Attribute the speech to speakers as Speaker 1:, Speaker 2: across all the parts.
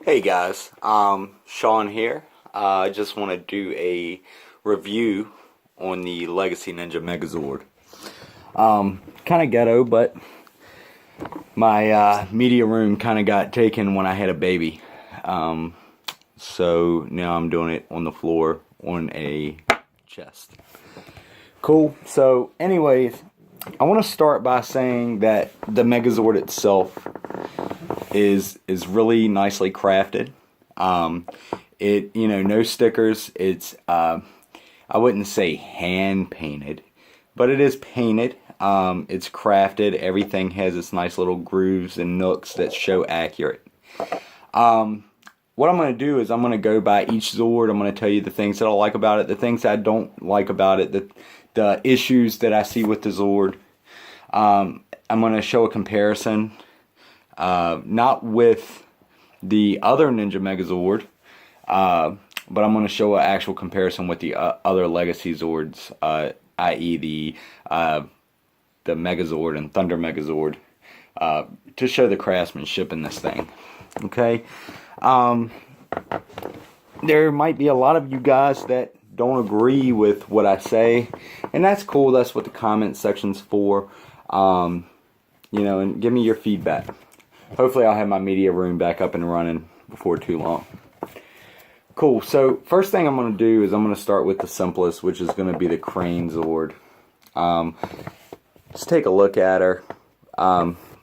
Speaker 1: Hey guys, Sean here. I just want to do a review on the Legacy Ninja Megazord. Kind of ghetto, but my media room kind of got taken when I had a baby. So now I'm doing it on the floor on a chest. Cool. So anyways, I want to start by saying that the Megazord itself is really nicely crafted. No stickers. It's I wouldn't say hand painted, but it is painted. It's crafted. Everything has its nice little grooves and nooks that show accurate. What I'm going to do is I'm going to go by each Zord. I'm going to tell you the things that I like about it, the things I don't like about it, the issues that I see with the Zord. I'm going to show a comparison. Not with the other Ninja Megazord, but I'm going to show an actual comparison with the other Legacy Zords, i.e. the Megazord and Thunder Megazord, to show the craftsmanship in this thing. Okay, there might be a lot of you guys that don't agree with what I say, and that's cool. That's what the comment section's for. And give me your feedback. Hopefully I'll have my media room back up and running before too long. Cool, so first thing I'm going to do is I'm going to start with the simplest, which is going to be the Crane Zord. Let's take a look at her.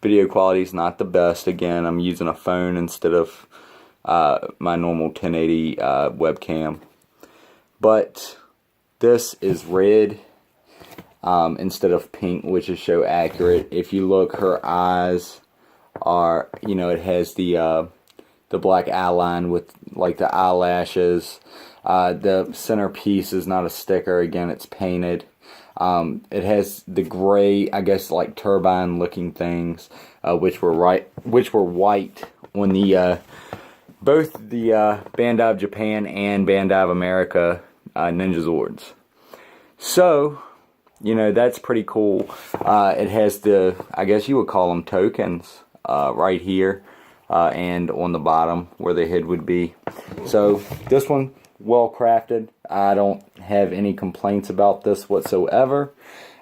Speaker 1: Video quality is not the best. Again, I'm using a phone instead of my normal 1080 webcam. But this is red instead of pink, which is so accurate. If you look, her eyes are, it has the black eye line with like the eyelashes. The centerpiece is not a sticker. Again, it's painted. It has the gray, I guess, like turbine looking things, which were white on the both the Bandai of Japan and Bandai of America Ninja Zords. So that's pretty cool. It has the, I guess you would call them tokens, right here, and on the bottom where the head would be. So this one, well crafted. I don't have any complaints about this whatsoever.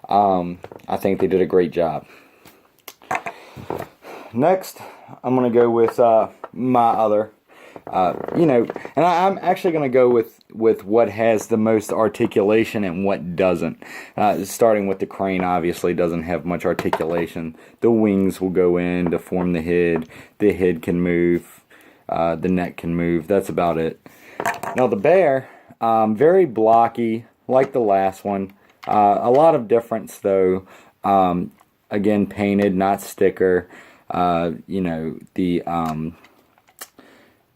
Speaker 1: I think they did a great job. Next, I'm going to go with my other, and I'm actually going to go with what has the most articulation and what doesn't. Starting with the Crane, obviously doesn't have much articulation. The wings will go in to form the head can move, the neck can move. That's about it. Now the Bear, very blocky like the last one. A lot of difference though. Again, painted, not sticker.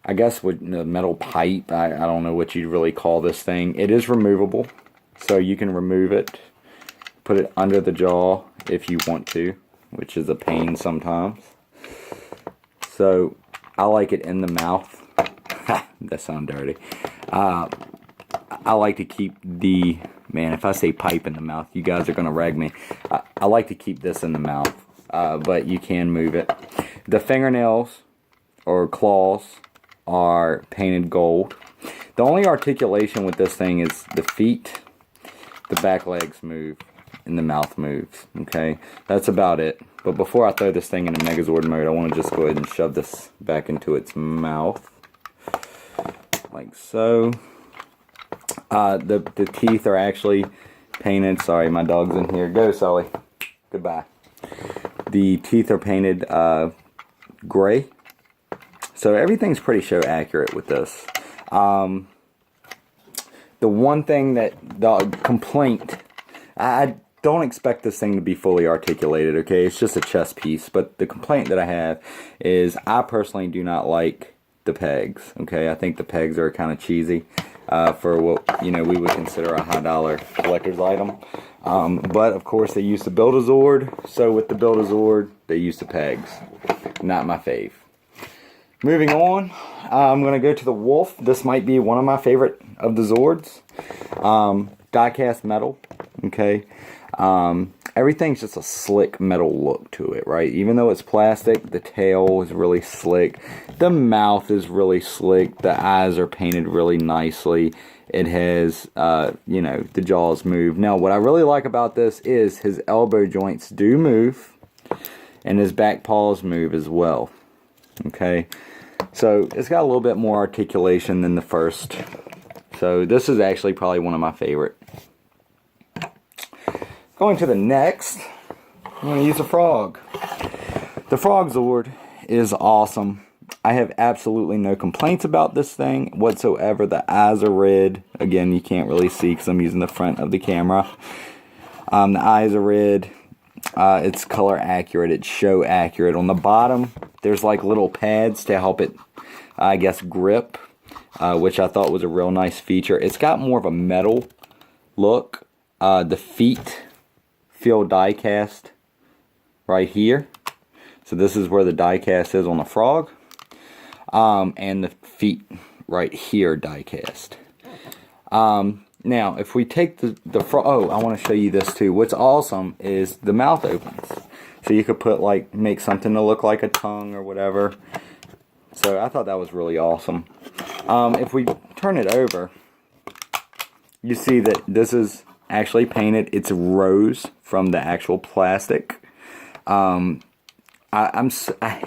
Speaker 1: I guess with the metal pipe, I don't know what you'd really call this thing. It is removable, so you can remove it, put it under the jaw if you want to, which is a pain sometimes. So I like it in the mouth. That sounds dirty. I like to keep the, man, if I say pipe in the mouth, you guys are going to rag me. I like to keep this in the mouth, but you can move it. The fingernails or claws are painted gold. The only articulation with this thing is the feet, the back legs move, and the mouth moves. Okay, that's about it. But before I throw this thing into Megazord mode, I want to just go ahead and shove this back into its mouth, like so. The teeth are actually painted. Sorry, my dog's in here. Go, Sully. Goodbye. The teeth are painted gray. So everything's pretty show accurate with this. The one thing the complaint, I don't expect this thing to be fully articulated, okay? It's just a chest piece. But the complaint that I have is I personally do not like the pegs, okay? I think the pegs are kind of cheesy for what, we would consider a high dollar collector's item. But of course they used to build a Zord, so with the build a Zord, they used the pegs. Not my fave. Moving on, I'm going to go to the Wolf. This might be one of my favorite of the Zords. Die-cast metal, okay? everything's just a slick metal look to it, right? Even though it's plastic, the tail is really slick. The mouth is really slick. The eyes are painted really nicely. It has, you know, the jaws move. Now, what I really like about this is his elbow joints do move, and his back paws move as well. Okay, so it's got a little bit more articulation than the first. So this is actually probably one of my favorite. Going to the next, I'm going to use a frog. The Frog Zord is awesome. I have absolutely no complaints about this thing whatsoever. The eyes are red. Again, you can't really see because I'm using the front of the camera. The eyes are red. It's color accurate. It's show accurate. On the bottom, there's like little pads to help it, I guess, grip, which I thought was a real nice feature. It's got more of a metal look. The feet feel die cast right here. So this is where the die cast is on the frog. And the feet right here die cast. Now, if we take the frog, oh, I want to show you this too. What's awesome is the mouth opens. So you could put like, make something to look like a tongue or whatever. So I thought that was really awesome. If we turn it over, you see that this is actually painted. It's rose from the actual plastic. I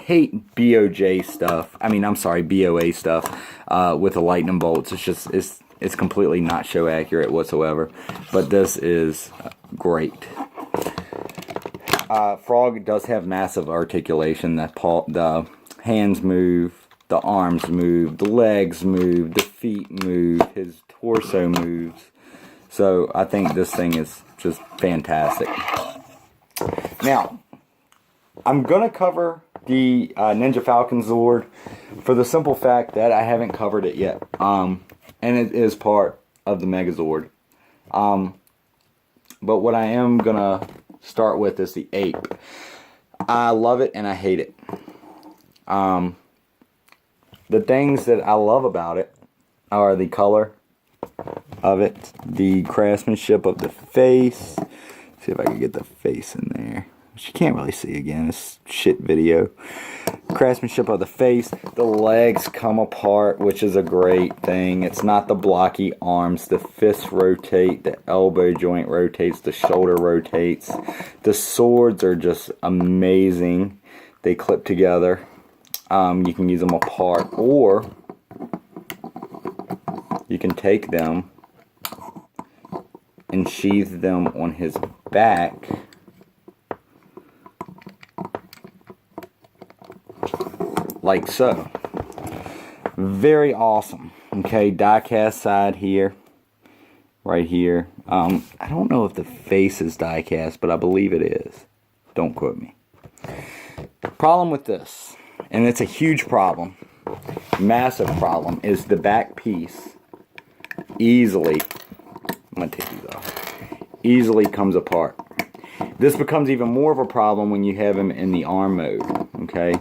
Speaker 1: hate BOJ stuff. I mean, I'm sorry, BOA stuff with the lightning bolts. It's just it's completely not show accurate whatsoever. But this is great. Frog does have massive articulation. The hands move, the arms move, the legs move, the feet move, his torso moves. So I think this thing is just fantastic. Now, I'm going to cover the Ninja Falcon Zord for the simple fact that I haven't covered it yet. And it is part of the Megazord. But what I am going to start with is the ape. I love it and I hate it. The things that I love about it are the color of it, the craftsmanship of the face. See if I can get the face in there, which you can't really see again, it's shit video. Craftsmanship of the face. The legs come apart, which is a great thing. It's not the blocky arms. The fists rotate, the elbow joint rotates, the shoulder rotates. The swords are just amazing. They clip together. You can use them apart, or you can take them and sheath them on his back like so. Very awesome. Okay, die cast side here, right here. I don't know if the face is die cast, but I believe it is. Don't quote me. Problem with this, and it's a huge problem, massive problem, is the back piece easily, I'm going to take these off, easily comes apart. This becomes even more of a problem when you have him in the arm mode, okay?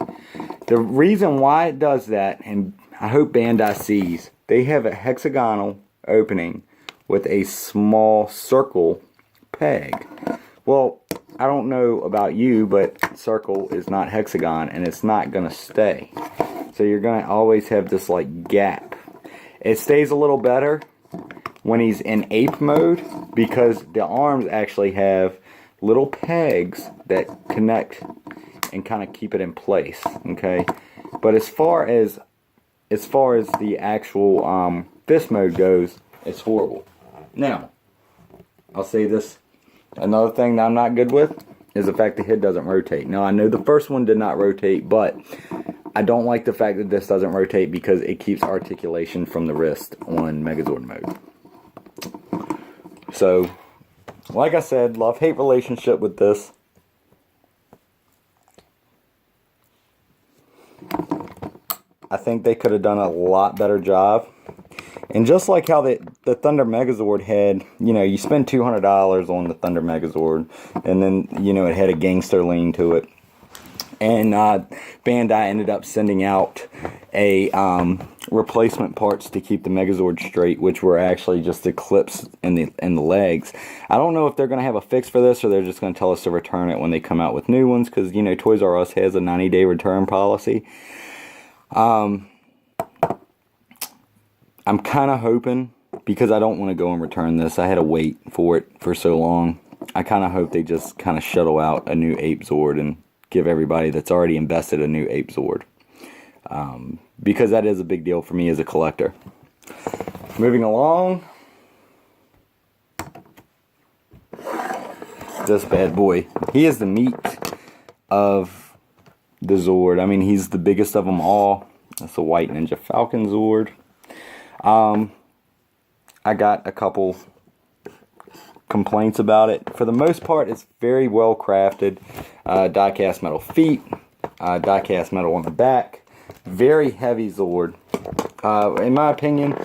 Speaker 1: The reason why it does that, and I hope Bandai sees, they have a hexagonal opening with a small circle peg. Well, I don't know about you, but circle is not hexagon, and it's not going to stay. So you're going to always have this like gap. It stays a little better when he's in ape mode because the arms actually have little pegs that connect and kind of keep it in place, okay? But as far as the actual fist mode goes, it's horrible. Now, I'll say this. Another thing that I'm not good with is the fact the head doesn't rotate. Now, I know the first one did not rotate, but I don't like the fact that this doesn't rotate because it keeps articulation from the wrist on Megazord mode. So, like I said, love-hate relationship with this. I think they could have done a lot better job. And just like how the Thunder Megazord had, you know, you spend $200 on the Thunder Megazord, and then, you know, it had a gangster lean to it. And Bandai ended up sending out a replacement parts to keep the Megazord straight, which were actually just the clips in the legs. I don't know if they're going to have a fix for this, or they're just going to tell us to return it when they come out with new ones, because, you know, Toys R Us has a 90-day return policy. I'm kind of hoping, because I don't want to go and return this. I had to wait for it for so long. I kind of hope they just kind of shuttle out a new Ape Zord and give everybody that's already invested a new Ape Zord. Because that is a big deal for me as a collector. Moving along. This bad boy. He is the meat of the Zord. I mean, he's the biggest of them all. That's the White Ninja Falcon Zord. I got a couple complaints about it. For the most part, it's very well crafted. Die-cast metal feet, die-cast metal on the back. Very heavy Zord. In my opinion,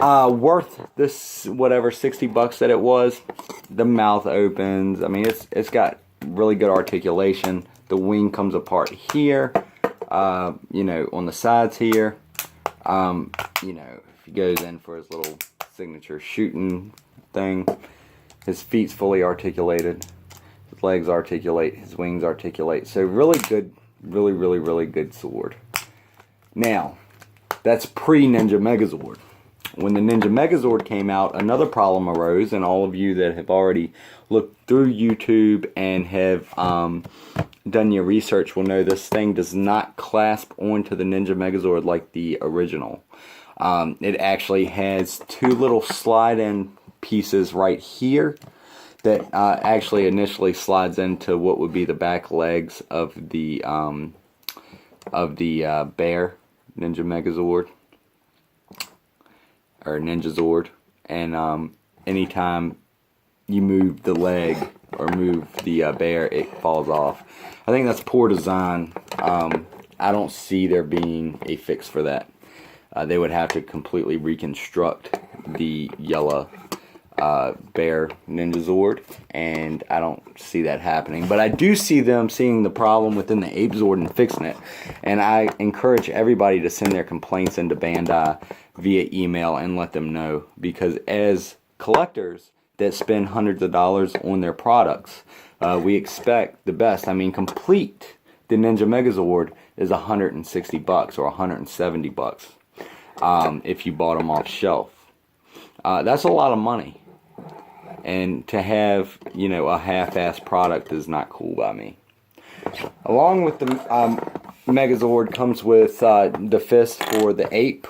Speaker 1: worth this whatever 60 bucks that it was. The mouth opens. I mean, it's got really good articulation. The wing comes apart here. You know, on the sides here. You know, if he goes in for his little signature shooting thing. His feet's fully articulated. His legs articulate. His wings articulate. So really good, really good sword. Now, that's pre-Ninja Megazord. When the Ninja Megazord came out, another problem arose, and all of you that have already looked through YouTube and have done your research will know this thing does not clasp onto the Ninja Megazord like the original. It actually has two little slide-in pieces right here that actually initially slides into what would be the back legs of the bear Ninja Megazord or Ninja Zord, and anytime you move the leg or move the bear, it falls off. I think that's poor design. I don't see there being a fix for that. They would have to completely reconstruct the yellow bear Ninja Zord, and I don't see that happening. But I do see them seeing the problem within the Ape Zord and fixing it. And I encourage everybody to send their complaints into Bandai via email and let them know, because as collectors that spend hundreds of dollars on their products, we expect the best. I mean, complete the Ninja Megazord is 160 bucks or 170 bucks if you bought them off shelf. That's a lot of money. And to have, you know, a half-assed product is not cool by me. Along with the Megazord comes with the fist for the ape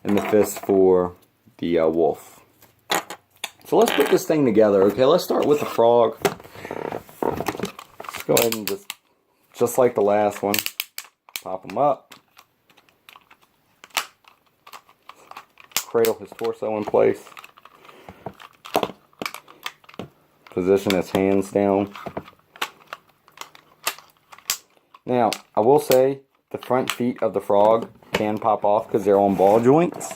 Speaker 1: and the fist for the wolf. So let's put this thing together, okay? Let's start with the frog. Let's go ahead and just like the last one, pop him up. Cradle his torso in place. Position his hands down. Now, I will say the front feet of the frog can pop off because they're on ball joints.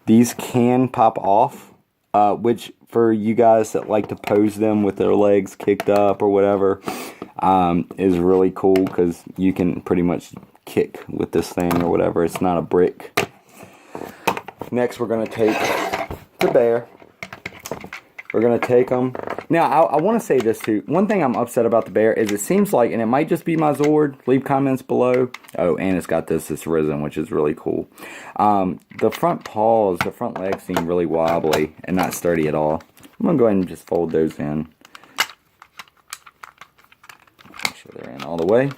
Speaker 1: These can pop off, which for you guys that like to pose them with their legs kicked up or whatever, is really cool, because you can pretty much kick with this thing or whatever. It's not a brick. Next, we're going to take the bear. We're going to take them. Now, I want to say this too. One thing I'm upset about the bear is it seems like, and it might just be my Zord, leave comments below. Oh, and it's got this risen, which is really cool. The front paws, the front legs seem really wobbly and not sturdy at all. I'm going to go ahead and just fold those in. Make sure they're in all the way.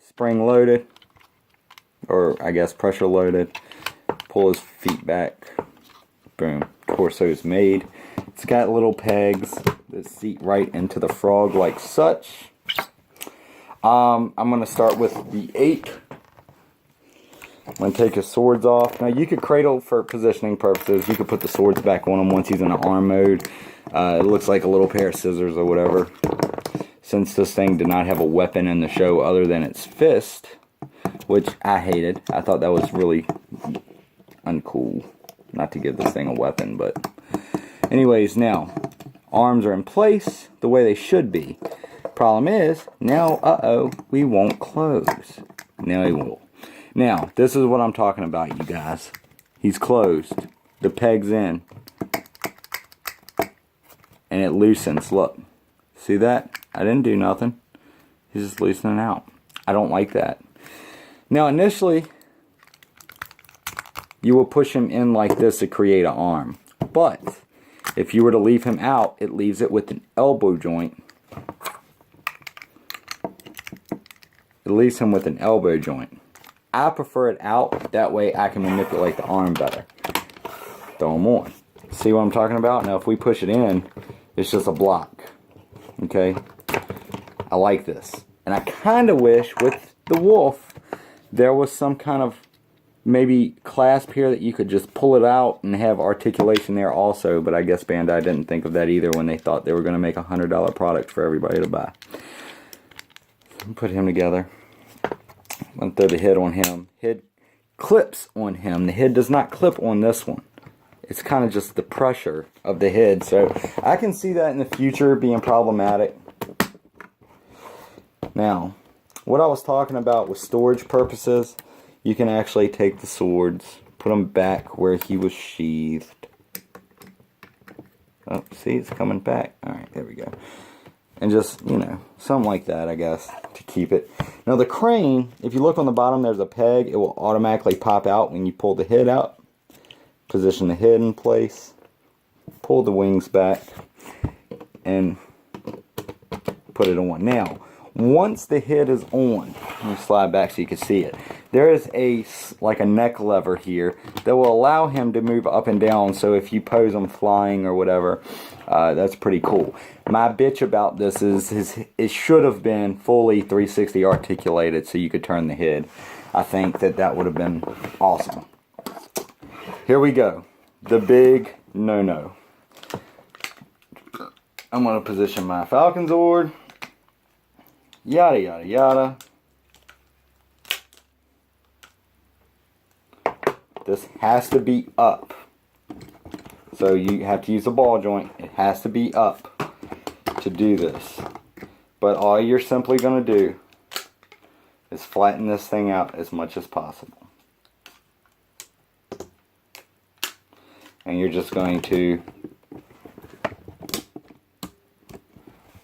Speaker 1: Spring loaded, or I guess pressure loaded. Pull his feet back. Boom. Torso's made. It's got little pegs that seat right into the frog like such. I'm going to start with the ape. I'm going to take his swords off. Now you could cradle for positioning purposes. You could put the swords back on him once he's in the arm mode. It looks like a little pair of scissors or whatever. Since this thing did not have a weapon in the show other than its fist, which I hated. I thought that was really uncool not to give this thing a weapon, but anyways, now arms are in place the way they should be. Problem is, now, we won't close. Now he will. Now, this is what I'm talking about, you guys. He's closed. The peg's in. And it loosens. Look. See that? I didn't do nothing. He's just loosening out. I don't like that. Now, initially, you will push him in like this to create an arm. But if you were to leave him out, it leaves it with an elbow joint. It leaves him with an elbow joint. I prefer it out. That way I can manipulate the arm better. Throw him on. See what I'm talking about? Now if we push it in, it's just a block. Okay? I like this. And I kind of wish with the wolf there was some kind of maybe clasp here that you could just pull it out and have articulation there also. But I guess Bandai didn't think of that either when they thought they were going to make a $100 product for everybody to buy. Put him together. I'm going to throw the head on him. Head clips on him. The head does not clip on this one. It's kind of just the pressure of the head. So I can see that in the future being problematic. Now, what I was talking about with storage purposes, you can actually take the swords, put them back where he was sheathed. Oh, see, it's coming back. Alright, there we go. And just, you know, something like that, I guess, to keep it. Now the crane, if you look on the bottom, there's a peg. It will automatically pop out when you pull the head out. Position the head in place. Pull the wings back. And put it on. Now, once the head is on, let me slide back so you can see it. There is like a neck lever here that will allow him to move up and down. So if you pose him flying or whatever, that's pretty cool. My bitch about this is it should have been fully 360 articulated so you could turn the head. I think that would have been awesome. Here we go. The big no-no. I'm going to position my Falcon Zord. Yada, yada, yada. This has to be up. So you have to use a ball joint. It has to be up to do this. But all you're simply going to do is flatten this thing out as much as possible. And you're just going to...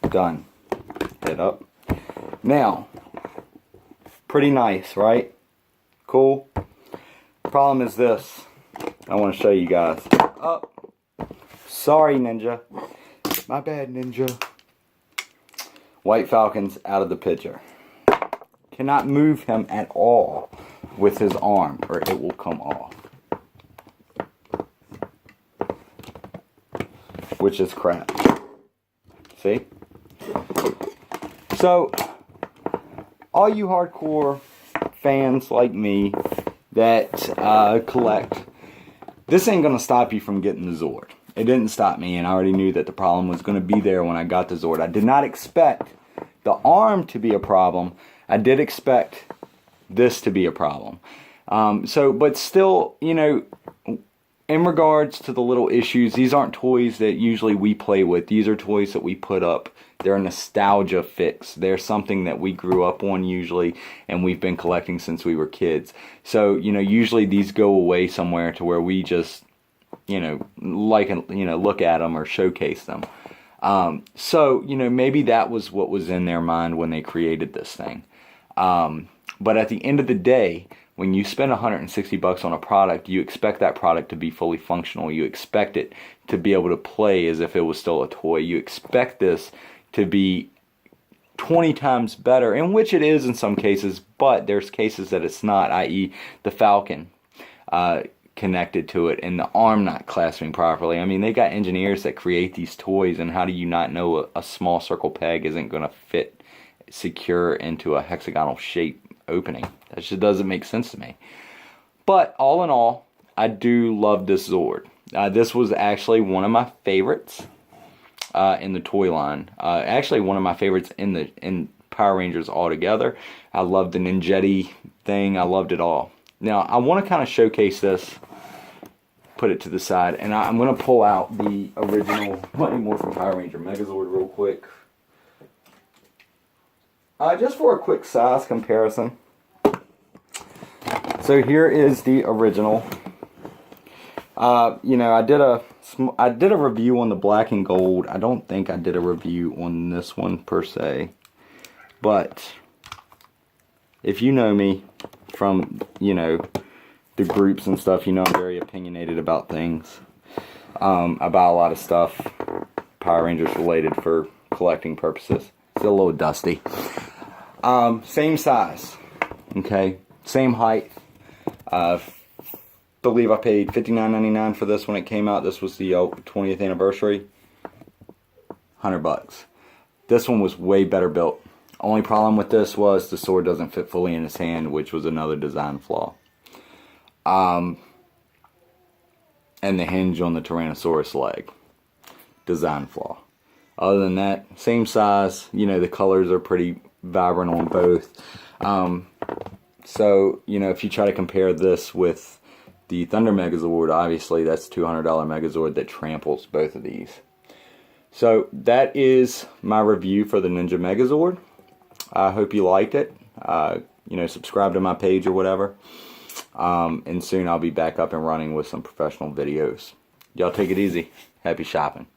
Speaker 1: Done. Head up. Now, pretty nice, right? Cool. Problem is this. I want to show you guys. Oh, sorry, Ninja. My bad, Ninja. White Falcon's out of the picture. Cannot move him at all with his arm, or it will come off. Which is crap. See? So, all you hardcore fans like me that collect, this ain't going to stop you from getting the Zord. It didn't stop me, and I already knew that the problem was going to be there when I got the Zord. I did not expect the arm to be a problem. I did expect this to be a problem. But still, you know, in regards to the little issues, these aren't toys that usually we play with. These are toys that we put up. They're a nostalgia fix. They're something that we grew up on usually, and we've been collecting since we were kids. So, you know, usually these go away somewhere to where we just, you know, look at them or showcase them. So, you know, maybe that was what was in their mind when they created this thing. But at the end of the day, when you spend $160 on a product, you expect that product to be fully functional. You expect it to be able to play as if it was still a toy. You expect this to be 20 times better, in which it is in some cases, but there's cases that it's not, i.e. the Falcon connected to it and the arm not clasping properly. I mean, they got engineers that create these toys, and how do you not know a small circle peg isn't going to fit secure into a hexagonal shape opening? That just doesn't make sense to me. But all in all, I do love this Zord. This was actually one of my favorites in the toy line. Actually, one of my favorites in Power Rangers altogether. I loved the Ninjetti thing. I loved it all. Now, I want to kind of showcase this. Put it to the side, and I'm going to pull out the original Mighty Morphin Power Ranger Megazord real quick. Just for a quick size comparison. So here is the original. You know, I did a review on the black and gold. I don't think I did a review on this one per se. But if you know me from, you know, the groups and stuff, you know I'm very opinionated about things. I buy a lot of stuff Power Rangers related for collecting purposes. It's a little dusty. Same size, okay, same height. Believe I paid $59.99 for this when it came out. This was the 20th anniversary. $100. This one was way better built. Only problem with this was the sword doesn't fit fully in his hand, which was another design flaw. And the hinge on the Tyrannosaurus leg, design flaw. Other than that, same size. You know, the colors are pretty vibrant on both. So, you know, if you try to compare this with the Thunder Megazord, obviously that's a $200 Megazord that tramples both of these. So that is my review for the Ninja Megazord. I hope you liked it. You know, subscribe to my page or whatever. And soon I'll be back up and running with some professional videos. Y'all take it easy. Happy shopping.